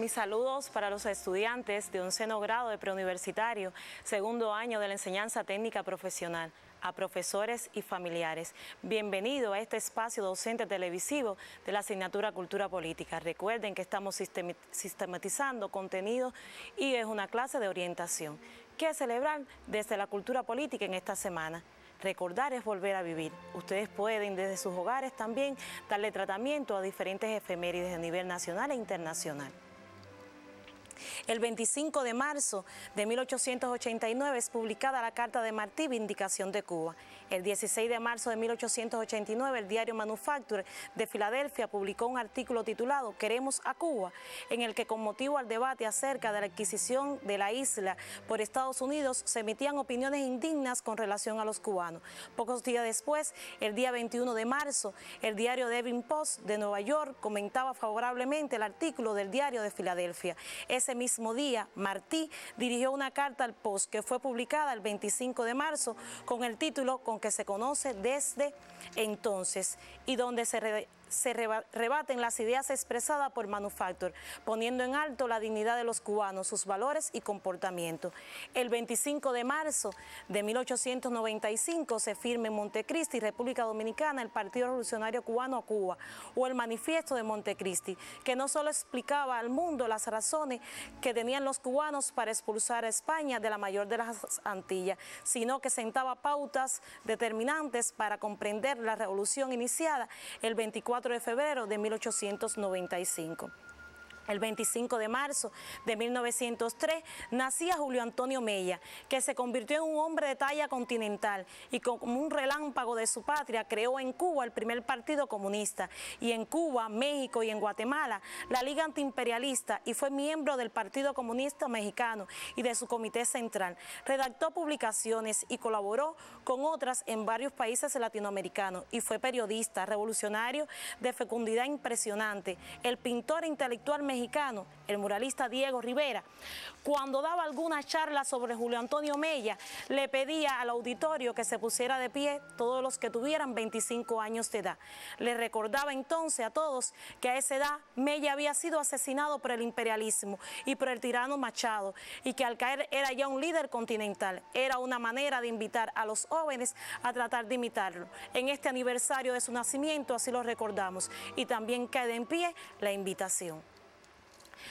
Mis saludos para los estudiantes de 11º grado de preuniversitario, segundo año de la enseñanza técnica profesional, a profesores y familiares. Bienvenido a este espacio docente televisivo de la asignatura Cultura Política. Recuerden que estamos sistematizando contenido y es una clase de orientación. ¿Qué celebrar desde la cultura política en esta semana? Recordar es volver a vivir. Ustedes pueden desde sus hogares también darle tratamiento a diferentes efemérides a nivel nacional e internacional. El 25 de marzo de 1889 es publicada la Carta de Martí, Vindicación de Cuba. El 16 de marzo de 1889 el diario Manufacturer de Filadelfia publicó un artículo titulado Queremos a Cuba, en el que con motivo al debate acerca de la adquisición de la isla por Estados Unidos se emitían opiniones indignas con relación a los cubanos. Pocos días después, el día 21 de marzo, el diario The Evening Post de Nueva York comentaba favorablemente el artículo del diario de Filadelfia. Ese mismo día, Martí dirigió una carta al Post que fue publicada el 25 de marzo con el título con que se conoce desde entonces y donde se rebaten las ideas expresadas por Manufacturer, poniendo en alto la dignidad de los cubanos, sus valores y comportamientos. El 25 de marzo de 1895 se firma en Montecristi, República Dominicana, el Partido Revolucionario Cubano a Cuba, o el Manifiesto de Montecristi, que no solo explicaba al mundo las razones que tenían los cubanos para expulsar a España de la mayor de las Antillas, sino que sentaba pautas determinantes para comprender la revolución iniciada el 24 de febrero de 1895. El 25 de marzo de 1903 nacía Julio Antonio Mella, que se convirtió en un hombre de talla continental y como un relámpago de su patria creó en Cuba el primer partido comunista y en Cuba, México y en Guatemala la Liga Antiimperialista y fue miembro del Partido Comunista Mexicano y de su comité central. Redactó publicaciones y colaboró con otras en varios países latinoamericanos y fue periodista, revolucionario de fecundidad impresionante, el pintor intelectual mexicano, el muralista Diego Rivera. Cuando daba alguna charla sobre Julio Antonio Mella, le pedía al auditorio que se pusiera de pie todos los que tuvieran 25 años de edad. Le recordaba entonces a todos que a esa edad Mella había sido asesinado por el imperialismo y por el tirano Machado y que al caer era ya un líder continental. Era una manera de invitar a los jóvenes a tratar de imitarlo. En este aniversario de su nacimiento así lo recordamos y también queda en pie la invitación.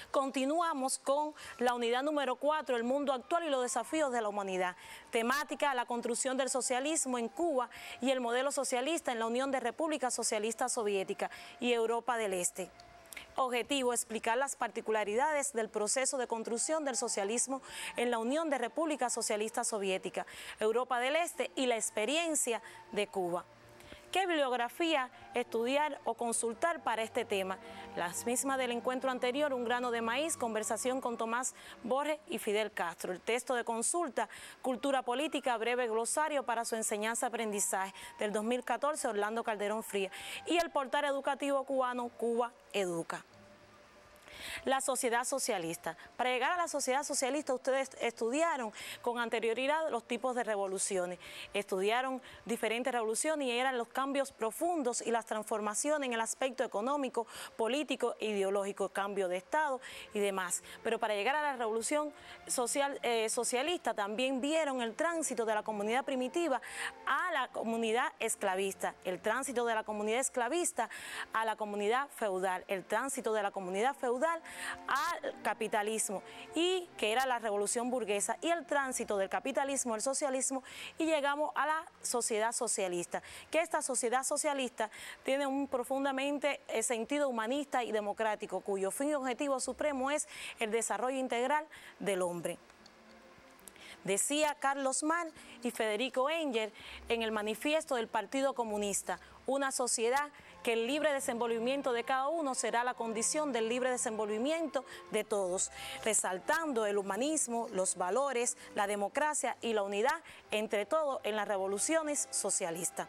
Continuamos con la unidad número 4, el mundo actual y los desafíos de la humanidad. Temática, la construcción del socialismo en Cuba y el modelo socialista en la Unión de Repúblicas Socialistas Soviéticas y Europa del Este. Objetivo, explicar las particularidades del proceso de construcción del socialismo en la Unión de Repúblicas Socialistas Soviéticas, Europa del Este y la experiencia de Cuba. ¿Qué bibliografía estudiar o consultar para este tema? Las mismas del encuentro anterior, Un grano de maíz, conversación con Tomás Borges y Fidel Castro. El texto de consulta, Cultura Política, breve glosario para su enseñanza-aprendizaje, del 2014, Orlando Calderón Frías. Y el portal educativo cubano, Cuba Educa. La sociedad socialista. Para llegar a la sociedad socialista ustedes estudiaron con anterioridad los tipos de revoluciones, estudiaron diferentes revoluciones y eran los cambios profundos y las transformaciones en el aspecto económico, político, ideológico, cambio de Estado y demás. Pero para llegar a la revolución socialista también vieron el tránsito de la comunidad primitiva a la comunidad esclavista, el tránsito de la comunidad esclavista a la comunidad feudal, el tránsito de la comunidad feudal al capitalismo y que era la revolución burguesa y el tránsito del capitalismo al socialismo y llegamos a la sociedad socialista, que esta sociedad socialista tiene un profundamente sentido humanista y democrático cuyo fin y objetivo supremo es el desarrollo integral del hombre. Decía Carlos Marx y Federico Engels en el manifiesto del Partido Comunista, una sociedad que el libre desenvolvimiento de cada uno será la condición del libre desenvolvimiento de todos, resaltando el humanismo, los valores, la democracia y la unidad entre todos en las revoluciones socialistas.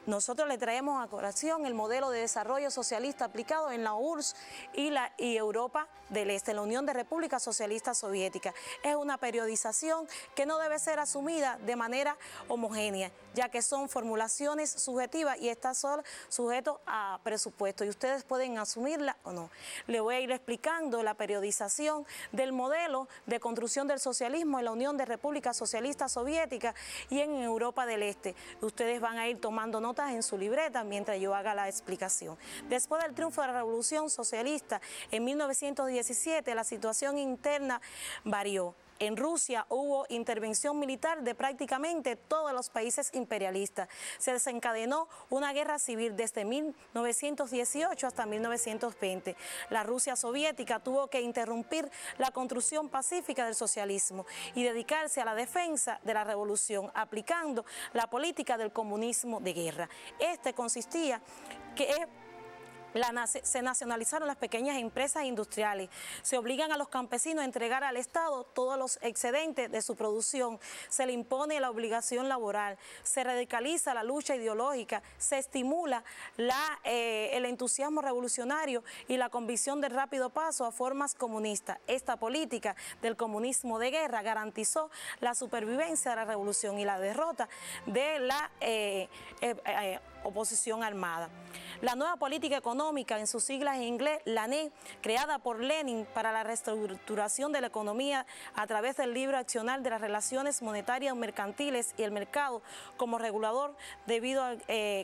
nosotros le traemos a colación el modelo de desarrollo socialista aplicado en la URSS y Europa del Este, la Unión de Repúblicas Socialistas Soviéticas. Es una periodización que no debe ser asumida de manera homogénea, ya que son formulaciones subjetivas y está solo sujeto a presupuesto y ustedes pueden asumirla o no. Le voy a ir explicando la periodización del modelo de construcción del socialismo en la Unión de Repúblicas Socialistas Soviéticas y en Europa del Este. Ustedes van a ir tomando notas en su libreta mientras yo haga la explicación. Después del triunfo de la Revolución Socialista en 1917, la situación interna varió. En Rusia hubo intervención militar de prácticamente todos los países imperialistas. Se desencadenó una guerra civil desde 1918 hasta 1920. La Rusia soviética tuvo que interrumpir la construcción pacífica del socialismo y dedicarse a la defensa de la revolución, aplicando la política del comunismo de guerra. Este consistía que se nacionalizaron las pequeñas empresas industriales, se obligan a los campesinos a entregar al Estado todos los excedentes de su producción, se le impone la obligación laboral, se radicaliza la lucha ideológica, se estimula el entusiasmo revolucionario y la convicción del rápido paso a formas comunistas. Esta política del comunismo de guerra garantizó la supervivencia de la revolución y la derrota de la oposición armada. La nueva política económica, en sus siglas en inglés, la NE, creada por Lenin para la reestructuración de la economía a través del libre accionar de las relaciones monetarias mercantiles y el mercado como regulador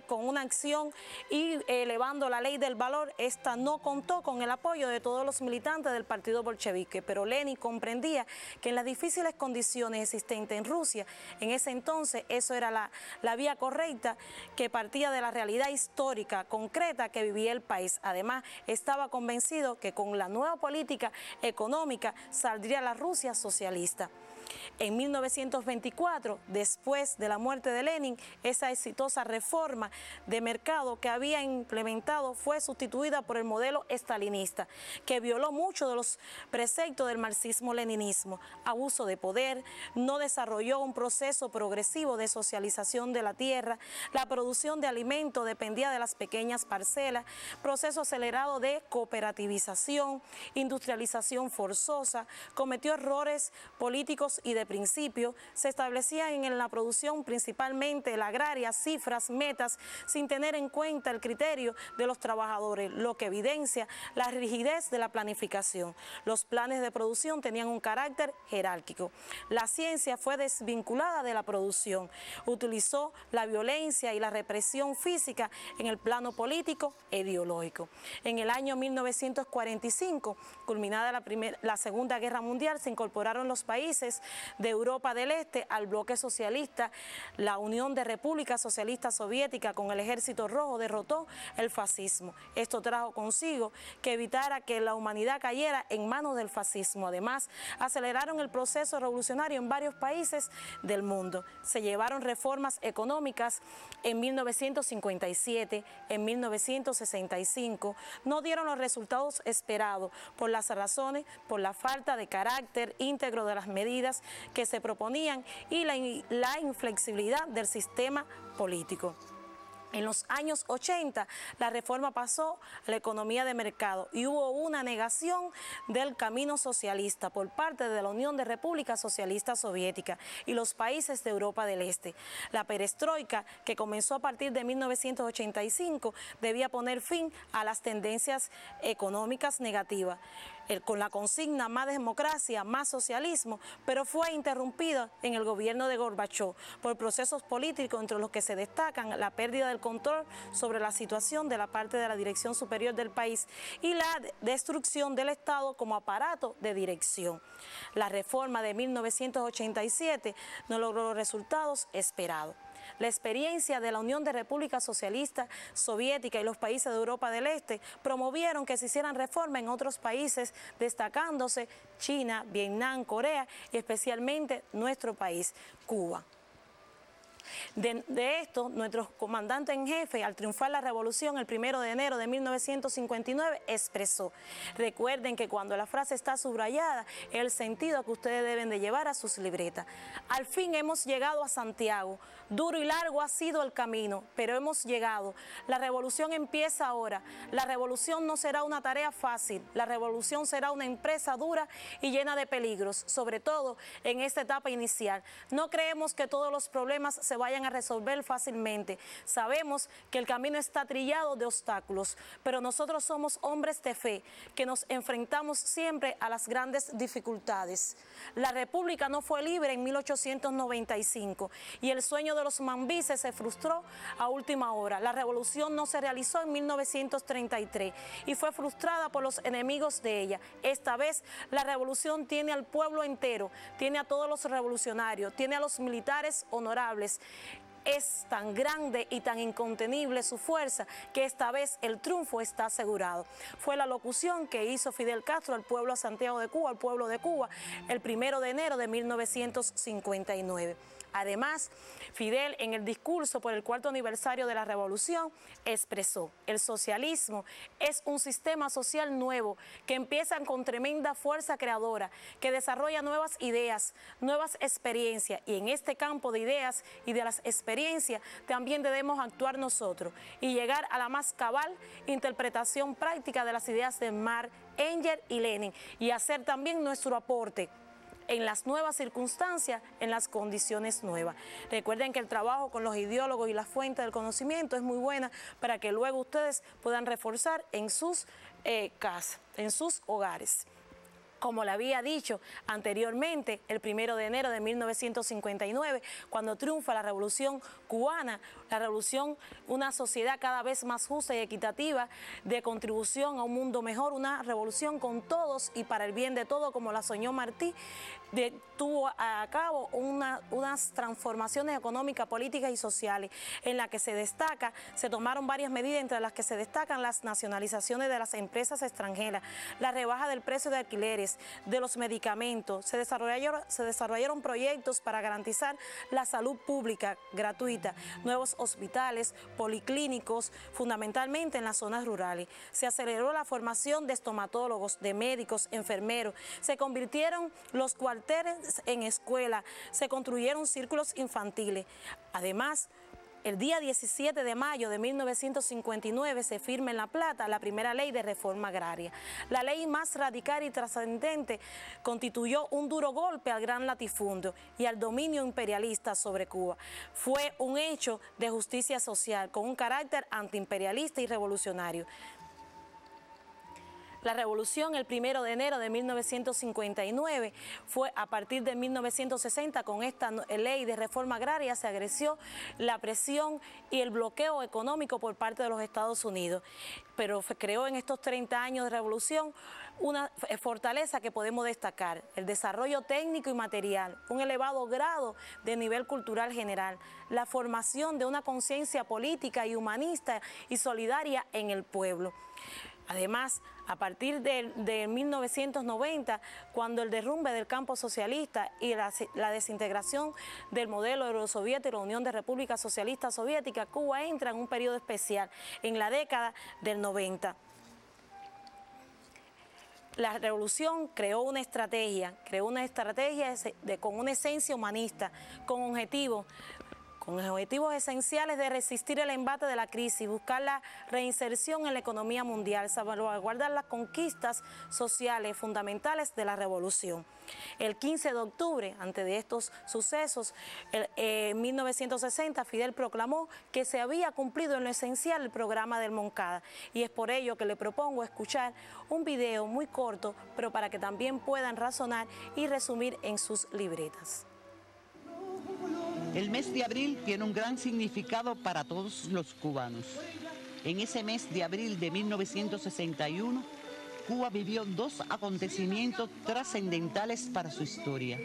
con una acción y elevando la ley del valor, esta no contó con el apoyo de todos los militantes del partido bolchevique, pero Lenin comprendía que en las difíciles condiciones existentes en Rusia, en ese entonces eso era la vía correcta, que partía de la realidad histórica concreta que vivía el país. Además, estaba convencido que con la nueva política económica saldría la Rusia socialista. En 1924, después de la muerte de Lenin, esa exitosa reforma de mercado que había implementado fue sustituida por el modelo estalinista, que violó muchos de los preceptos del marxismo-leninismo. Abuso de poder, no desarrolló un proceso progresivo de socialización de la tierra, la producción de alimentos dependía de las pequeñas parcelas, proceso acelerado de cooperativización, industrialización forzosa, cometió errores políticos y de principio, se establecían en la producción principalmente la agraria cifras, metas, sin tener en cuenta el criterio de los trabajadores, lo que evidencia la rigidez de la planificación. Los planes de producción tenían un carácter jerárquico. La ciencia fue desvinculada de la producción, utilizó la violencia y la represión física en el plano político e ideológico. En el año 1945, culminada la Segunda Guerra Mundial, se incorporaron los países de Europa del Este al bloque socialista. La Unión de Repúblicas Socialistas Soviéticas con el Ejército Rojo derrotó el fascismo. Esto trajo consigo que evitara que la humanidad cayera en manos del fascismo. Además, aceleraron el proceso revolucionario en varios países del mundo. Se llevaron reformas económicas en 1957, en 1965. No dieron los resultados esperados por las razones, por la falta de carácter íntegro de las medidas que se proponían y la inflexibilidad del sistema político. En los años 80, la reforma pasó a la economía de mercado y hubo una negación del camino socialista por parte de la Unión de Repúblicas Socialistas Soviéticas y los países de Europa del Este. La perestroika, que comenzó a partir de 1985, debía poner fin a las tendencias económicas negativas, con la consigna más democracia, más socialismo, pero fue interrumpida en el gobierno de Gorbachov por procesos políticos entre los que se destacan la pérdida del control sobre la situación de la parte de la dirección superior del país y la destrucción del Estado como aparato de dirección. La reforma de 1987 no logró los resultados esperados. La experiencia de la Unión de Repúblicas Socialistas Soviéticas y los países de Europa del Este promovieron que se hicieran reformas en otros países, destacándose China, Vietnam, Corea y especialmente nuestro país, Cuba. De esto, nuestro comandante en jefe, al triunfar la revolución el 1 de enero de 1959, expresó: recuerden que cuando la frase está subrayada, es el sentido que ustedes deben de llevar a sus libretas. Al fin hemos llegado a Santiago. Duro y largo ha sido el camino, pero hemos llegado. La revolución empieza ahora. La revolución no será una tarea fácil. La revolución será una empresa dura y llena de peligros, sobre todo en esta etapa inicial. No creemos que todos los problemas se vayan a resolver fácilmente. Sabemos que el camino está trillado de obstáculos, pero nosotros somos hombres de fe, que nos enfrentamos siempre a las grandes dificultades. La República no fue libre en 1895 y el sueño de los mambises se frustró a última hora. La revolución no se realizó en 1933 y fue frustrada por los enemigos de ella. Esta vez la revolución tiene al pueblo entero, tiene a todos los revolucionarios, tiene a los militares honorables. Es tan grande y tan incontenible su fuerza que esta vez el triunfo está asegurado. Fue la locución que hizo Fidel Castro al pueblo de Santiago de Cuba, al pueblo de Cuba, el 1 de enero de 1959. Además, Fidel, en el discurso por el 4º aniversario de la revolución, expresó: el socialismo es un sistema social nuevo que empieza con tremenda fuerza creadora, que desarrolla nuevas ideas, nuevas experiencias, y en este campo de ideas y de las experiencias también debemos actuar nosotros y llegar a la más cabal interpretación práctica de las ideas de Marx, Engels y Lenin, y hacer también nuestro aporte en las nuevas circunstancias, en las condiciones nuevas. Recuerden que el trabajo con los ideólogos y la fuente del conocimiento es muy buena para que luego ustedes puedan reforzar en sus casas, en sus hogares. Como le había dicho anteriormente, el 1 de enero de 1959, cuando triunfa la revolución cubana, la revolución, una sociedad cada vez más justa y equitativa, de contribución a un mundo mejor, una revolución con todos y para el bien de todos, como la soñó Martí, tuvo a cabo unas transformaciones económicas, políticas y sociales, en las que se tomaron varias medidas, entre las que se destacan las nacionalizaciones de las empresas extranjeras, la rebaja del precio de alquileres, de los medicamentos, se desarrollaron proyectos para garantizar la salud pública gratuita, nuevos hospitales, policlínicos, fundamentalmente en las zonas rurales. Se aceleró la formación de estomatólogos, de médicos, enfermeros, se convirtieron los cuarteles en escuelas, se construyeron círculos infantiles. Además, el día 17 de mayo de 1959 se firma en La Plata la primera ley de reforma agraria. La ley más radical y trascendente constituyó un duro golpe al gran latifundio y al dominio imperialista sobre Cuba. Fue un hecho de justicia social con un carácter antiimperialista y revolucionario. La revolución el 1 de enero de 1959 fue a partir de 1960, con esta ley de reforma agraria se agresió la presión y el bloqueo económico por parte de los Estados Unidos, pero creó en estos 30 años de revolución una fortaleza que podemos destacar: el desarrollo técnico y material, un elevado grado de nivel cultural general, la formación de una conciencia política y humanista y solidaria en el pueblo. Además, a partir de 1990, cuando el derrumbe del campo socialista y la desintegración del modelo eurosoviético, la Unión de Repúblicas Socialistas Soviéticas, Cuba entra en un periodo especial, en la década del 90. La revolución creó una estrategia con una esencia humanista, con objetivos esenciales de resistir el embate de la crisis, buscar la reinserción en la economía mundial, salvaguardar las conquistas sociales fundamentales de la revolución. El 15 de octubre, antes de estos sucesos, en 1960, Fidel proclamó que se había cumplido en lo esencial el programa del Moncada, y es por ello que le propongo escuchar un video muy corto, pero para que también puedan razonar y resumir en sus libretas. El mes de abril tiene un gran significado para todos los cubanos. En ese mes de abril de 1961, Cuba vivió dos acontecimientos trascendentales para su historia.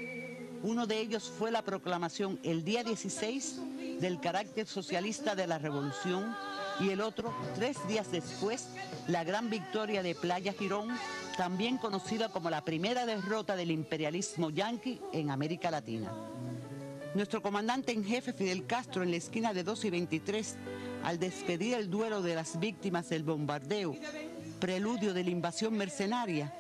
Uno de ellos fue la proclamación el día 16 del carácter socialista de la revolución, y el otro, 3 días después, la gran victoria de Playa Girón, también conocida como la primera derrota del imperialismo yanqui en América Latina. Nuestro comandante en jefe Fidel Castro, en la esquina de 2 y 23, al despedir el duelo de las víctimas del bombardeo, preludio de la invasión mercenaria,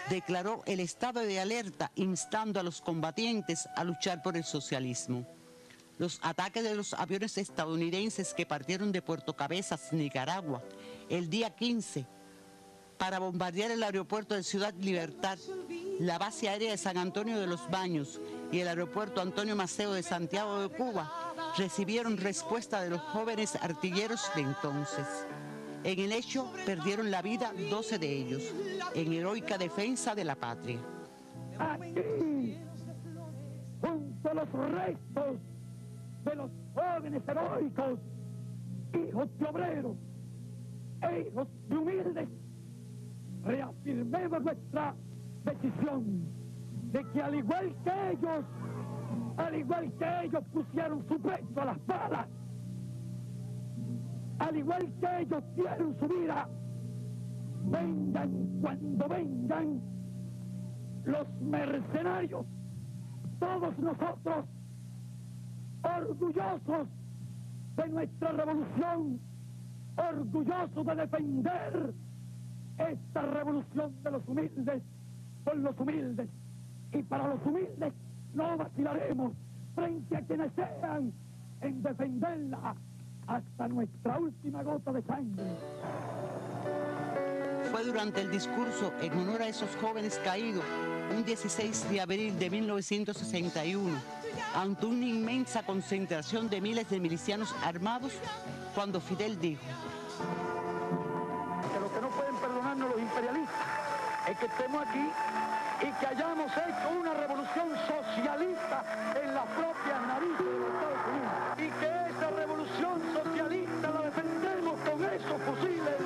declaró el estado de alerta, instando a los combatientes a luchar por el socialismo. Los ataques de los aviones estadounidenses que partieron de Puerto Cabezas, Nicaragua, el día 15, para bombardear el aeropuerto de Ciudad Libertad, la base aérea de San Antonio de los Baños y el aeropuerto Antonio Maceo de Santiago de Cuba, recibieron respuesta de los jóvenes artilleros de entonces. En el hecho perdieron la vida 12 de ellos, en heroica defensa de la patria. Aquí, junto a los restos de los jóvenes heroicos, hijos de obreros e hijos de humildes, reafirmemos nuestra decisión de que al igual que ellos pusieron su pecho a las balas, al igual que ellos dieron su vida, vengan cuando vengan los mercenarios, todos nosotros, orgullosos de nuestra revolución, orgullosos de defender esta revolución de los humildes, por los humildes y para los humildes, no vacilaremos frente a quienes sean en defenderla hasta nuestra última gota de sangre. Fue durante el discurso en honor a esos jóvenes caídos, un 16 de abril de 1961, ante una inmensa concentración de miles de milicianos armados, cuando Fidel dijo: que lo que no pueden perdonarnos los imperialistas es que estemos aquí y que hayamos hecho una revolución socialista en las propias narices de los Estados Unidos, y que esa revolución socialista la defendemos con esos fusiles.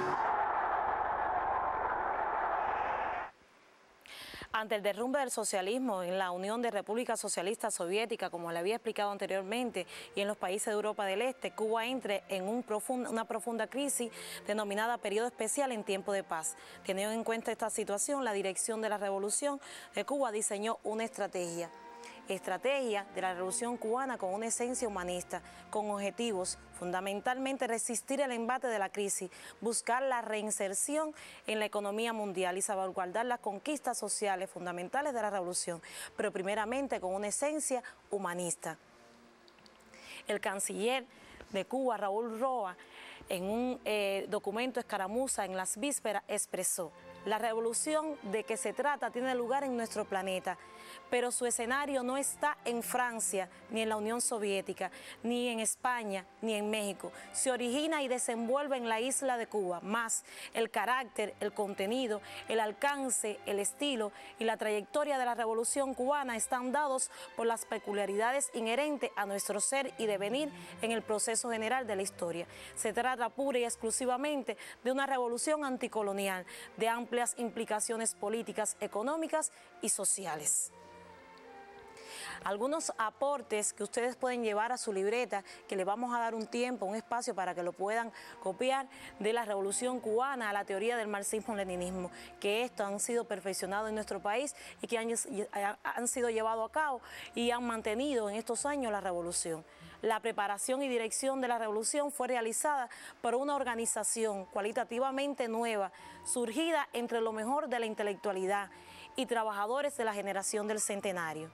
Ante el derrumbe del socialismo en la Unión de Repúblicas Socialistas Soviéticas, como le había explicado anteriormente, y en los países de Europa del Este, Cuba entra en una profunda crisis denominada periodo especial en tiempo de paz. Teniendo en cuenta esta situación, la dirección de la Revolución de Cuba diseñó una estrategia de la Revolución Cubana con una esencia humanista, con objetivos, fundamentalmente resistir el embate de la crisis, buscar la reinserción en la economía mundial y salvaguardar las conquistas sociales fundamentales de la Revolución, pero primeramente con una esencia humanista. El canciller de Cuba, Raúl Roa, en un documento escaramuza en las vísperas, expresó: la revolución de que se trata tiene lugar en nuestro planeta, pero su escenario no está en Francia, ni en la Unión Soviética, ni en España, ni en México. Se origina y desenvuelve en la isla de Cuba. Más, el carácter, el contenido, el alcance, el estilo y la trayectoria de la Revolución Cubana están dados por las peculiaridades inherentes a nuestro ser y devenir en el proceso general de la historia. Se trata pura y exclusivamente de una revolución anticolonial, de amplias implicaciones políticas, económicas y sociales. Algunos aportes que ustedes pueden llevar a su libreta, que le vamos a dar un tiempo, un espacio para que lo puedan copiar, de la Revolución Cubana a la teoría del marxismo-leninismo, que estos han sido perfeccionados en nuestro país y que han sido llevados a cabo y han mantenido en estos años la revolución. La preparación y dirección de la revolución fue realizada por una organización cualitativamente nueva, surgida entre lo mejor de la intelectualidad y trabajadores de la generación del centenario.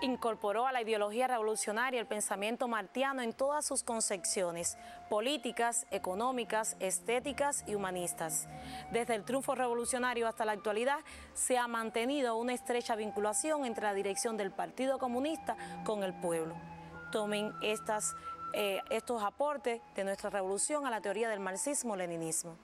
Incorporó a la ideología revolucionaria el pensamiento martiano en todas sus concepciones políticas, económicas, estéticas y humanistas. Desde el triunfo revolucionario hasta la actualidad se ha mantenido una estrecha vinculación entre la dirección del Partido Comunista con el pueblo. Tomen estos aportes de nuestra revolución a la teoría del marxismo-leninismo.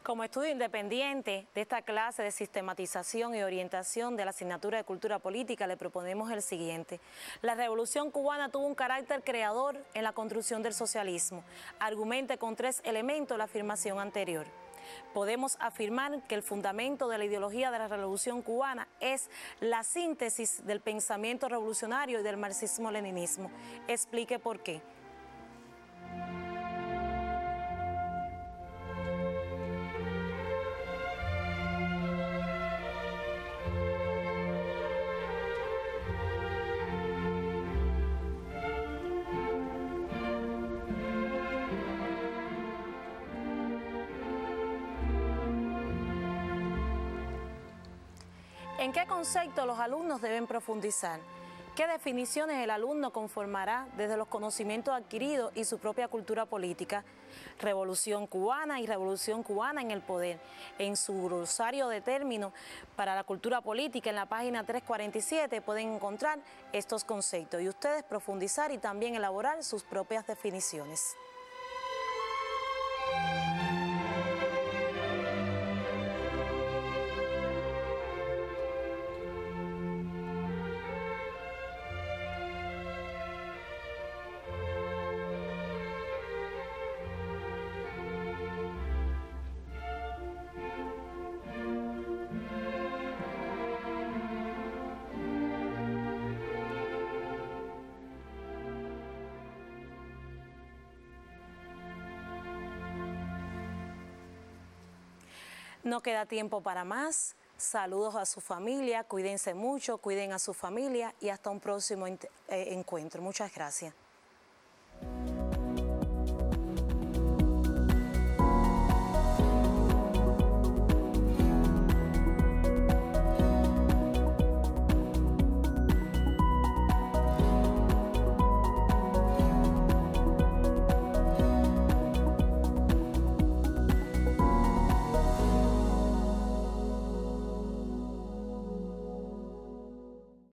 Como estudio independiente de esta clase de sistematización y orientación de la asignatura de Cultura Política, le proponemos el siguiente. La Revolución Cubana tuvo un carácter creador en la construcción del socialismo. Argumente con 3 elementos la afirmación anterior. Podemos afirmar que el fundamento de la ideología de la Revolución Cubana es la síntesis del pensamiento revolucionario y del marxismo-leninismo. Explique por qué. ¿En qué concepto los alumnos deben profundizar? ¿Qué definiciones el alumno conformará desde los conocimientos adquiridos y su propia cultura política? Revolución Cubana y Revolución Cubana en el poder. En su glosario de términos para la cultura política, en la página 347, pueden encontrar estos conceptos y ustedes profundizar y también elaborar sus propias definiciones. No queda tiempo para más. Saludos a su familia, cuídense mucho, cuiden a su familia y hasta un próximo encuentro. Muchas gracias.